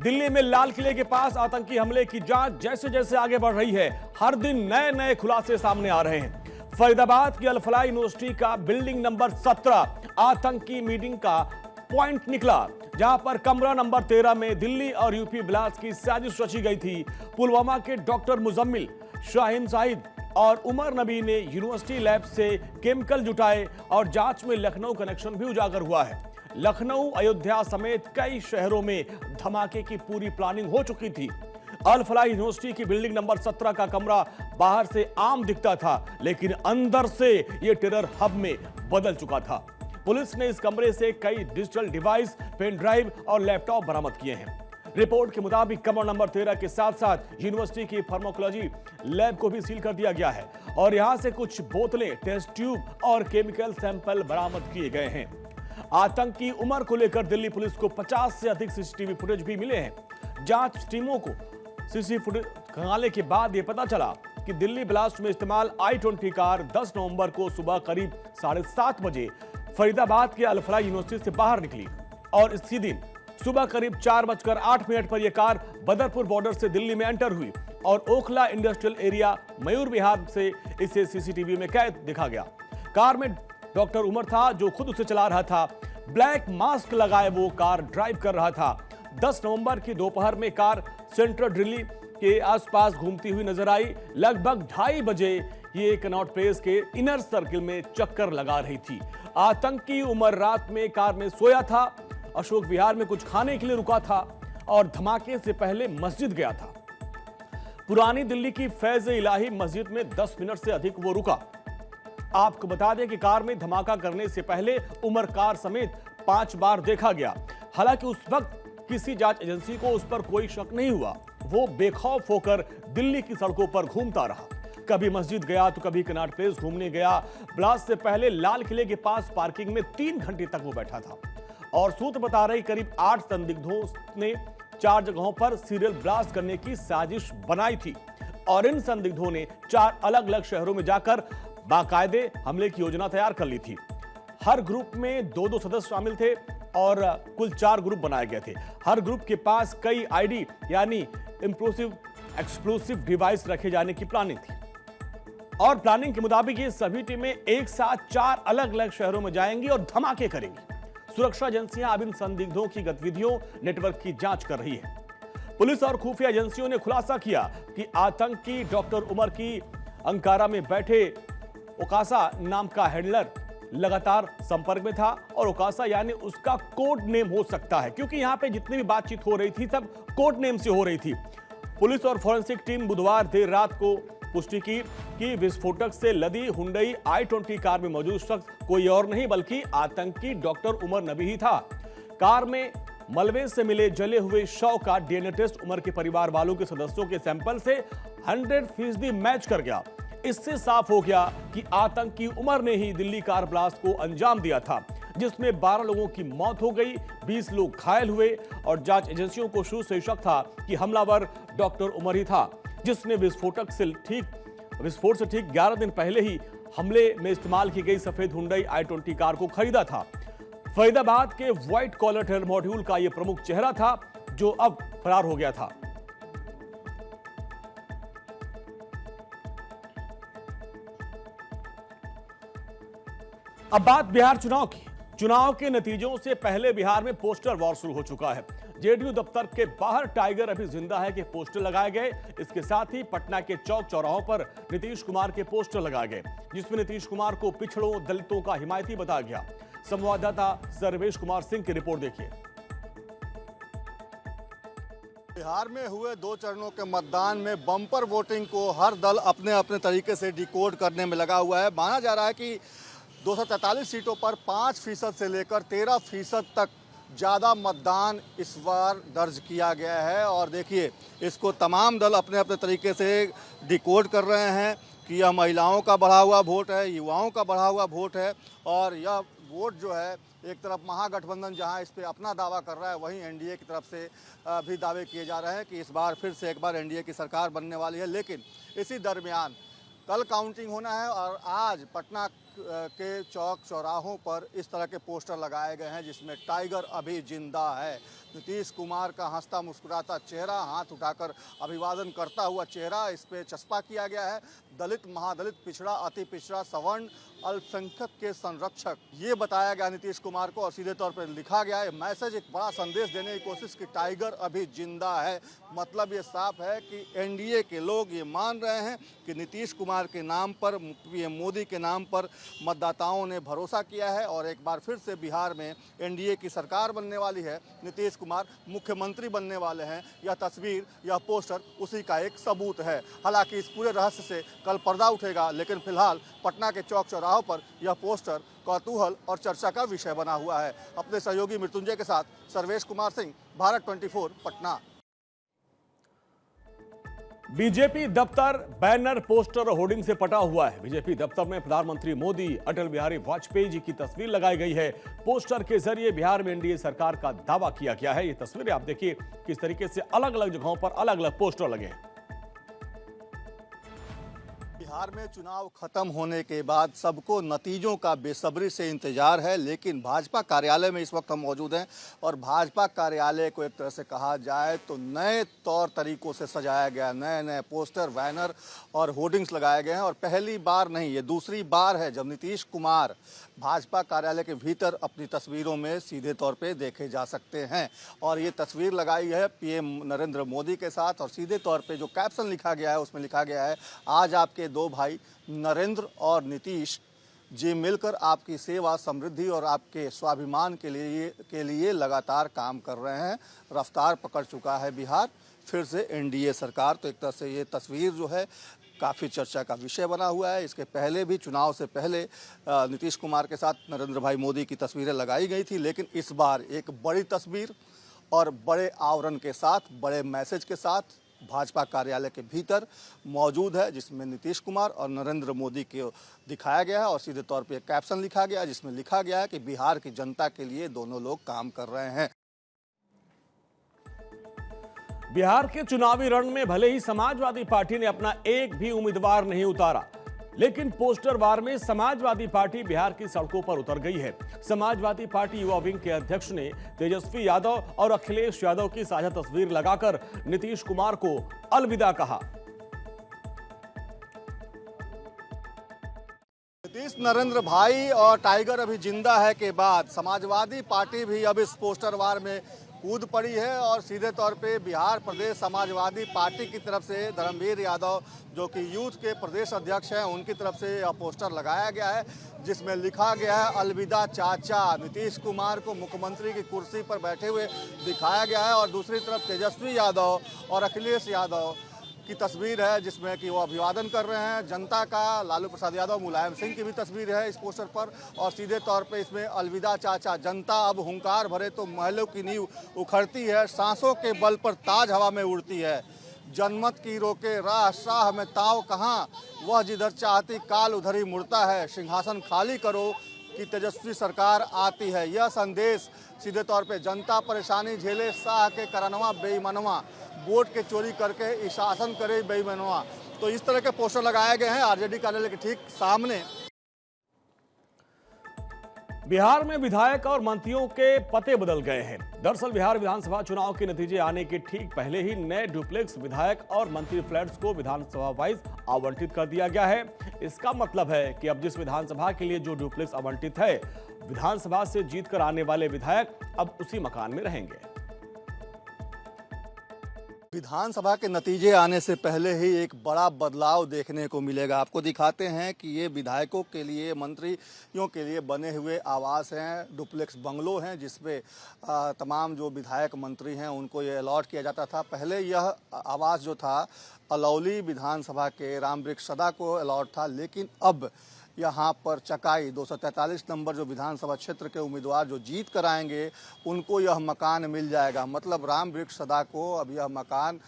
दिल्ली में लाल किले के पास आतंकी हमले की जांच जैसे जैसे आगे बढ़ रही है, हर दिन नए नए खुलासे सामने आ रहे हैं। फरीदाबाद की अल फलाह यूनिवर्सिटी का बिल्डिंग नंबर 17 आतंकी मीटिंग का पॉइंट निकला, जहां पर कमरा नंबर 13 में दिल्ली और यूपी ब्लास्ट की साजिश रची गई थी। पुलवामा के डॉक्टर मुजम्मिल, शाहीन साहिद और उमर नबी ने यूनिवर्सिटी लैब से केमिकल जुटाए और जांच में लखनऊ कनेक्शन भी उजागर हुआ है। लखनऊ, अयोध्या समेत कई शहरों में धमाके की पूरी प्लानिंग हो चुकी थी। अल फलाह यूनिवर्सिटी की बिल्डिंग नंबर 17 का कमरा बाहर से आम दिखता था, लेकिन अंदर से यह टेरर हब में बदल चुका था। पुलिस ने इस कमरे से कई डिजिटल डिवाइस, पेन ड्राइव और लैपटॉप बरामद किए हैं। रिपोर्ट के मुताबिक कमरा नंबर 13 के साथ साथ यूनिवर्सिटी की फार्माकोलॉजी लैब को भी सील कर दिया गया है और यहां से कुछ बोतलें, टेस्ट ट्यूब और केमिकल सैंपल बरामद किए गए हैं। आतंकी उमर को लेकर दिल्ली पुलिस को 50 से अधिक सीसीटीवी फुटेज भी मिले हैं। जांच टीमों को सीसीटीवी फुटेज खंगालने के बाद यह पता चला कि दिल्ली ब्लास्ट में इस्तेमाल I-20 कार 10 नवंबर को सुबह करीब 7:30 बजे फरीदाबाद के अल फलाह यूनिवर्सिटी से बाहर निकली और इसी दिन सुबह करीब 4:08 पर यह कार बदरपुर बॉर्डर से दिल्ली में एंटर हुई और ओखला इंडस्ट्रियल एरिया मयूर विहार से इसे सीसीटीवी में कैद दिखा गया। कार में डॉक्टर उमर था, जो खुद उसे चला रहा था। ब्लैक मास्क लगाए वो कार ड्राइव कर रहा था। 10 नवंबर की दोपहर में कार सेंट्रल दिल्ली के आसपास घूमती हुई नजर आई। लगभग 2:30 बजे ये कनॉट प्लेस के इनर सर्किल में चक्कर लगा रही थी। आतंकी उमर रात में कार में सोया था, अशोक विहार में कुछ खाने के लिए रुका था और धमाके से पहले मस्जिद गया था। पुरानी दिल्ली की फैज इलाही मस्जिद में 10 मिनट से अधिक वो रुका। आपको बता दें कि कार में धमाका करने से पहले उमर कार समेत 5 बार देखा गया। हालांकि उस वक्त किसी जांच एजेंसी को उस पर कोई शक नहीं हुआ। वो बेखौफ होकर दिल्ली की सड़कों पर घूमता रहा, कभी मस्जिद गया तो कभी कनॉट प्लेस घूमने गया। ब्लास्ट से पहले लाल किले के पास पार्किंग में 3 घंटे तक वो बैठा था और सूत्र बता रही करीब 8 संदिग्धों ने 4 जगहों पर सीरियल ब्लास्ट करने की साजिश बनाई थी और इन संदिग्धों ने 4 अलग अलग शहरों में जाकर बाकायदे हमले की योजना तैयार कर ली थी। हर ग्रुप में 2-2 सदस्य शामिल थे और कुल 4 ग्रुप बनाए गए थे। हर ग्रुप के पास कई आईडी यानी इंप्लोसिव एक्सप्लोसिव डिवाइस रखे जाने की प्लानिंग थी और प्लानिंग के मुताबिक ये सभी टीमें एक साथ 4 अलग अलग शहरों में जाएंगी और धमाके करेंगी। सुरक्षा एजेंसियां अब इन संदिग्धों की गतिविधियों, नेटवर्क की जांच कर रही है। पुलिस और खुफिया एजेंसियों ने खुलासा किया कि आतंकी डॉक्टर उमर की अंकारा में बैठे ओकासा नाम का हैंडलर लगातार संपर्क में था और ओकासा यानी उसका कोड नेम हो सकता है, क्योंकि यहां पे जितनी भी बातचीत हो रही थी सब कोड नेम से हो रही थी। पुलिस और फॉरेंसिक टीम बुधवार देर रात को पुष्टि की कि विस्फोटक से लदी हुंडई I-20 कार में मौजूद शख्स कोई और नहीं बल्कि आतंकी डॉक्टर उमर नबी ही था। कार में मलबे से मिले जले हुए शव का डीएनए टेस्ट उमर के परिवार वालों के सदस्यों के सैंपल से 100% मैच कर गया। इससे साफ हो गया कि आतंकी उमर ने ही दिल्ली कार ब्लास्ट को अंजाम दिया था, जिसमें 12 लोगों की मौत हो गई, 20 लोग घायल हुए और जांच एजेंसियों को शुरू से शक था कि हमलावर डॉक्टर उमर ही था, जिसने विस्फोट से ठीक 11 दिन पहले ही हमले में इस्तेमाल की गई सफेद हुंडई I-20 कार को खरीदा था। फरीदाबाद के व्हाइट कॉलर टेरर मॉड्यूल का यह प्रमुख चेहरा था, जो अब फरार हो गया था। अब बात बिहार चुनाव की। चुनाव के नतीजों से पहले बिहार में पोस्टर वॉर शुरू हो चुका है। जेडीयू दफ्तर के बाहर टाइगर अभी जिंदा है के पोस्टर लगाए गए। इसके साथ ही पटना के चौक चौराहों पर नीतीश कुमार के पोस्टर लगाए गए, जिसमें नीतीश कुमार को पिछड़ों, दलितों का हिमायती बताया गया। संवाददाता सर्वेश कुमार सिंह की रिपोर्ट देखिए। बिहार में हुए 2 चरणों के मतदान में बम्पर वोटिंग को हर दल अपने अपने तरीके से डिकोड करने में लगा हुआ है। माना जा रहा है कि 243 सीटों पर 5% से लेकर 13% तक ज़्यादा मतदान इस बार दर्ज किया गया है और देखिए इसको तमाम दल अपने अपने तरीके से डिकोड कर रहे हैं कि यह महिलाओं का बढ़ा हुआ वोट है, युवाओं का बढ़ा हुआ वोट है और यह वोट जो है एक तरफ महागठबंधन जहां इस पे अपना दावा कर रहा है, वहीं एनडीए की तरफ से भी दावे किए जा रहे हैं कि इस बार फिर से एक बार एनडीए की सरकार बनने वाली है। लेकिन इसी दरमियान कल काउंटिंग होना है और आज पटना के चौक चौराहों पर इस तरह के पोस्टर लगाए गए हैं जिसमें टाइगर अभी जिंदा है। नीतीश कुमार का हंसता मुस्कुराता चेहरा, हाथ उठाकर अभिवादन करता हुआ चेहरा, इस पे चस्पा किया गया है। दलित, महादलित, पिछड़ा, अति पिछड़ा, सवर्ण, अल्पसंख्यक के संरक्षक, ये बताया गया नीतीश कुमार को और सीधे तौर पर लिखा गया है मैसेज, एक बड़ा संदेश देने की कोशिश कि टाइगर अभी जिंदा है। मतलब ये साफ है कि एनडीए के लोग ये मान रहे हैं कि नीतीश कुमार के नाम पर, पीएम मोदी के नाम पर मतदाताओं ने भरोसा किया है और एक बार फिर से बिहार में एनडीए की सरकार बनने वाली है। नीतीश कुमार मुख्यमंत्री बनने वाले हैं। यह तस्वीर, यह पोस्टर उसी का एक सबूत है। हालांकि इस पूरे रहस्य से कल पर्दा उठेगा, लेकिन फिलहाल पटना के चौक चौराहों पर यह पोस्टर कौतूहल और चर्चा का विषय बना हुआ है। अपने सहयोगी मृत्युंजय के साथ सर्वेश कुमार सिंह, भारत 24, पटना। बीजेपी दफ्तर बैनर, पोस्टर और होर्डिंग से पटा हुआ है। बीजेपी दफ्तर में प्रधानमंत्री मोदी, अटल बिहारी वाजपेयी जी की तस्वीर लगाई गई है। पोस्टर के जरिए बिहार में एनडीए सरकार का दावा किया गया है। ये तस्वीरें आप देखिए किस तरीके से अलग अलग जगहों पर अलग अलग पोस्टर लगे हैं। बिहार में चुनाव खत्म होने के बाद सबको नतीजों का बेसब्री से इंतजार है, लेकिन भाजपा कार्यालय में इस वक्त हम मौजूद हैं और भाजपा कार्यालय को एक तरह से कहा जाए तो नए तौर तरीकों से सजाया गया। नए नए पोस्टर, बैनर और होर्डिंग्स लगाए गए हैं और पहली बार नहीं, ये दूसरी बार है जब नीतीश कुमार भाजपा कार्यालय के भीतर अपनी तस्वीरों में सीधे तौर पे देखे जा सकते हैं। और ये तस्वीर लगाई है पीएम नरेंद्र मोदी के साथ और सीधे तौर पे जो कैप्शन लिखा गया है उसमें लिखा गया है, आज आपके दो भाई नरेंद्र और नीतीश जी मिलकर आपकी सेवा, समृद्धि और आपके स्वाभिमान के लिए लगातार काम कर रहे हैं। रफ्तार पकड़ चुका है बिहार, फिर से एनडीए सरकार। तो एक तरह से ये तस्वीर जो है काफ़ी चर्चा का विषय बना हुआ है। इसके पहले भी, चुनाव से पहले नीतीश कुमार के साथ नरेंद्र भाई मोदी की तस्वीरें लगाई गई थी, लेकिन इस बार एक बड़ी तस्वीर और बड़े आवरण के साथ, बड़े मैसेज के साथ भाजपा कार्यालय के भीतर मौजूद है, जिसमें नीतीश कुमार और नरेंद्र मोदी को दिखाया गया है और सीधे तौर पे एक कैप्शन लिखा गया है जिसमें लिखा गया है कि बिहार की जनता के लिए दोनों लोग काम कर रहे हैं। बिहार के चुनावी रण में भले ही समाजवादी पार्टी ने अपना एक भी उम्मीदवार नहीं उतारा, लेकिन पोस्टर वार में समाजवादी पार्टी बिहार की सड़कों पर उतर गई है। समाजवादी पार्टी युवा विंग के अध्यक्ष ने तेजस्वी यादव और अखिलेश यादव की साझा तस्वीर लगाकर नीतीश कुमार को अलविदा कहा। नीतीश, नरेंद्र भाई और टाइगर अभी जिंदा है के बाद समाजवादी पार्टी भी अब इस पोस्टर वार में कूद पड़ी है और सीधे तौर पे बिहार प्रदेश समाजवादी पार्टी की तरफ से धर्मवीर यादव, जो कि यूथ के प्रदेश अध्यक्ष हैं, उनकी तरफ से यह पोस्टर लगाया गया है जिसमें लिखा गया है, अलविदा चाचा। नीतीश कुमार को मुख्यमंत्री की कुर्सी पर बैठे हुए दिखाया गया है और दूसरी तरफ तेजस्वी यादव और अखिलेश यादव की तस्वीर है जिसमें कि वो अभिवादन कर रहे हैं जनता का। लालू प्रसाद यादव, मुलायम सिंह की भी तस्वीर है इस पोस्टर पर और सीधे तौर पे इसमें अलविदा चाचा। जनता अब हुंकार भरे तो महलों की नींव उखड़ती है, सांसों के बल पर ताज हवा में उड़ती है। जनमत की रोके राह, शाह में ताव कहाँ, वह जिधर चाहती काल उधर ही मुड़ता है। सिंहासन खाली करो कि तेजस्वी सरकार आती है। यह संदेश सीधे तौर पे जनता परेशानी झेले, शाह के करनवा बेईमानवा, वोट के चोरी करके ई शासन करे बेईमानवा। तो इस तरह के पोस्टर लगाए गए हैं आरजेडी कार्यालय के ठीक सामने। बिहार में विधायक और मंत्रियों के पते बदल गए हैं। दरअसल बिहार विधानसभा चुनाव के नतीजे आने के ठीक पहले ही नए डुप्लेक्स विधायक और मंत्री फ्लैट्स को विधानसभा वाइज आवंटित कर दिया गया है। इसका मतलब है कि अब जिस विधानसभा के लिए जो डुप्लेक्स आवंटित है, विधानसभा से जीतकर आने वाले विधायक अब उसी मकान में रहेंगे। विधानसभा के नतीजे आने से पहले ही एक बड़ा बदलाव देखने को मिलेगा। आपको दिखाते हैं कि ये विधायकों के लिए, मंत्रियों के लिए बने हुए आवास हैं, डुप्लेक्स बंगलो हैं, जिसपे तमाम जो विधायक मंत्री हैं उनको ये अलॉट किया जाता था। पहले यह आवास जो था अलौली विधानसभा के रामवृक्ष सदा को अलॉट था, लेकिन अब यहाँ पर चकाई 243 नंबर जो विधानसभा क्षेत्र के उम्मीदवार जो जीत कर आएंगे उनको यह मकान मिल जाएगा। मतलब रामवृक्ष सदा को अब यह मकान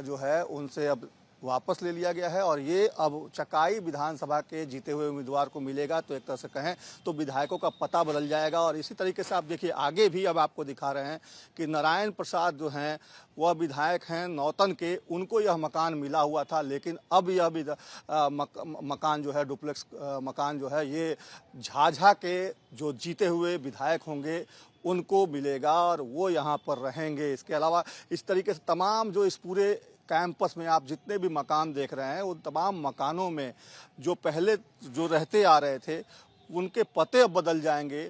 जो है उनसे अब वापस ले लिया गया है और ये अब चकाई विधानसभा के जीते हुए उम्मीदवार को मिलेगा। तो एक तरह से कहें तो विधायकों का पता बदल जाएगा। और इसी तरीके से आप देखिए आगे भी अब आपको दिखा रहे हैं कि नारायण प्रसाद जो हैं वह विधायक हैं नौतन के, उनको यह मकान मिला हुआ था, लेकिन अब यह मकान जो है डुप्लेक्स मकान जो है ये झाझा के जो जीते हुए विधायक होंगे उनको मिलेगा और वो यहाँ पर रहेंगे। इसके अलावा इस तरीके से तमाम जो इस पूरे कैंपस में आप जितने भी मकान देख रहे हैं उन तमाम मकानों में जो पहले जो रहते आ रहे थे उनके पते अब बदल जाएंगे।